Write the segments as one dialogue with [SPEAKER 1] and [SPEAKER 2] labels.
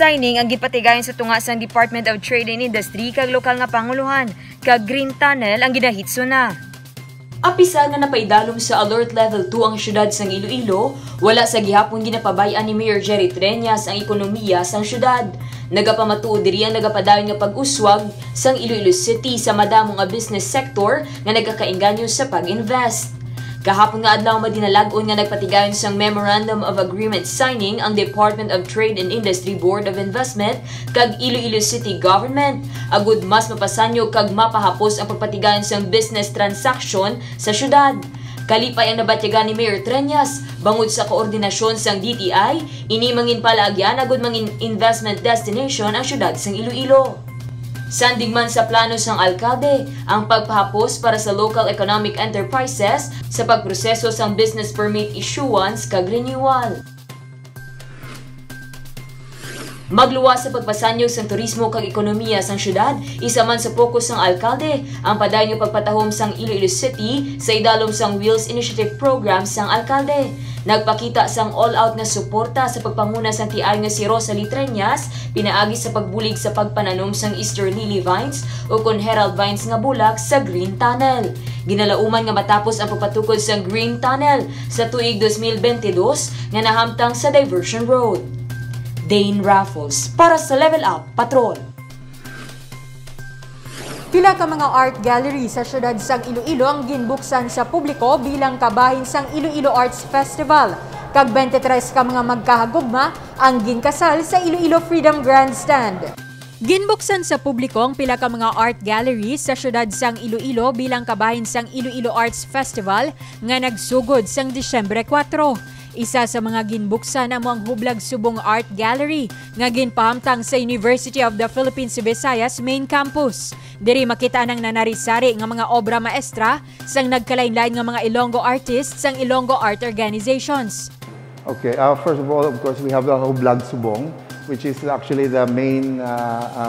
[SPEAKER 1] signing ang gipatigayon sa tunga sang Department of Trade and Industry kag lokal nga panguluhan kag Green Tunnel ang gidahitso na.
[SPEAKER 2] Apisa nga napaidalom sa Alert Level 2 ang syudad sang Iloilo, wala sa gihapon ginapabayan ni Mayor Jerry Treñas ang ekonomiya sang syudad. Nagapamatuod diri ang nagapadayon nga pag-uswag sang Iloilo City sa madamo nga business sector nga nagkakainganyo sa pag-invest. Kahapon nga adlaw madinalagon nga nagpatigayon sang Memorandum of Agreement signing ang Department of Trade and Industry Board of Investment kag Iloilo City Government agud mas mapasanyo kag mapahapos ang pagpatigayon sang business transaction sa syudad. Kalipay ang nabatyagan ni Mayor Treñas bangod sa koordinasyon sang DTI, ini mangin palaagyan agud mangin investment destination ang syudad sang Iloilo. Sandig man sa plano sang alkalde ang pagpahapos para sa local economic enterprises sa pagproseso sang business permit issuance kag renewal. Magluwas sa pagpasanyog sang turismo kag ekonomiya sang syudad, isa man sa pokus sang alkalde ang padayon nga pagpatahom sang Iloilo City sa idalom sang Wheels Initiative Program sang alkalde. Nagpakita sang all-out na suporta sa pagpanguna sang tiay nga si Rosalie Treñas pinaagi sa pagbulig sa pagpananom sang Easter Lily Vines o kon Herald Vines nga bulak sa Green Tunnel. Ginalauman nga matapos ang pagpatukod sang Green Tunnel sa tuig 2022 nga nahamtang sa Diversion Road. Dane Raffles para sa Level Up Patrol.
[SPEAKER 3] Pila ka mga art gallery sa syudad sang Iloilo ang ginbuksan sa publiko bilang kabahin sang Iloilo Arts Festival. Kag 23 ka mga magkahagugma ang ginkasal sa Iloilo Freedom Grandstand. Ginbuksan sa publiko ang pila ka mga art gallery sa syudad sang Iloilo bilang kabahin sang Iloilo Arts Festival nga nagsugod sang Disyembre 4. Isa sa mga ginbuksan amo ang Hublag Subong Art Gallery nga ginpahamtang sa University of the Philippines Visayas main campus. Diri makita nang nanarisari nga mga obra maestra sang nagkalain-lain nga mga Ilonggo artists sang Ilonggo art organizations.
[SPEAKER 4] Okay, first of all, of course, we have the Hublag Subong, which is actually the main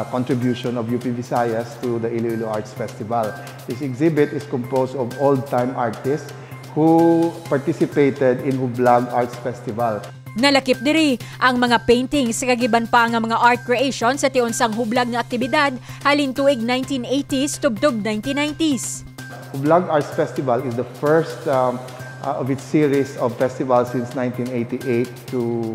[SPEAKER 4] contribution of UP Visayas to the Iloilo Arts Festival. This exhibit is composed of old-time artists who participated in Hublag Arts Festival.
[SPEAKER 3] Nalakip diri ang mga paintings sa kagiban pa nga mga art creation sa tiyon sang hublag nga aktibidad halin tuig 1980s tubtob 1990s.
[SPEAKER 4] Hublag Arts Festival is the first of its series of festivals since 1988 to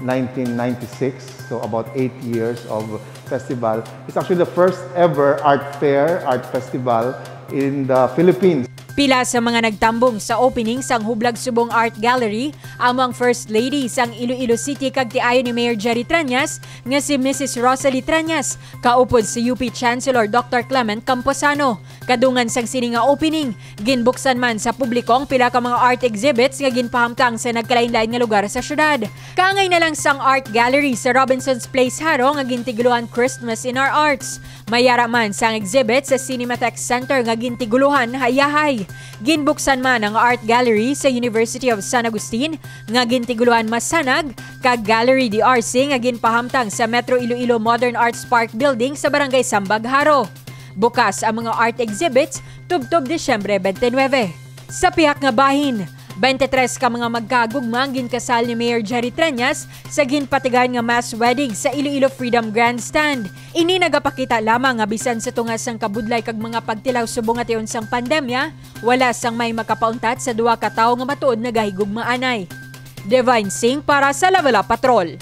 [SPEAKER 4] 1996, so about 8 years of festival. It's actually the first ever art fair, art festival in the Philippines.
[SPEAKER 3] Pila sa mga nagtambong sa opening sang Hublag Subong Art Gallery among First Lady sang Iloilo City kag tiayon ni Mayor Jerry Treñas nga si Mrs. Rosalie Treñas, kaupod si UP Chancellor Dr. Clement Camposano. Kadungan sang sini nga opening, ginbuksan man sa publiko ang pila ka mga art exhibits nga ginpahamtang sa nagkalain-lain nga lugar sa syudad. Kaangay na lang sang art gallery sa Robinson's Place Haro nga gintiguluhan Christmas in Our Arts. Mayara man sang exhibit sa Cinematheque Center nga gintiguluhan Hayahay. Ginbuksan man ang art gallery sa University of San Agustin nga gintiguluhan Masanag kag Gallery DRC nga ginpahamtang sa Metro Iloilo Modern Arts Park Building sa Barangay Sambag, Haro. Bukas ang mga art exhibits tubtob Disyembre 29. Sa pihak nga bahin, 23 ka mga magkagugma ang ginkasal ni Mayor Jerry Treñas sa ginpatigayon nga mass wedding sa Iloilo Freedom Grandstand. Ini nagapakita lamang nga bisan sa tungas sang kabudlay kag mga pagtilaw subong at iyon sang pandemya, wala sang may makapauntat sa duwa ka tawo nga matuod nagahigugmaanay. Divine Singh para sa Level Up Patrol.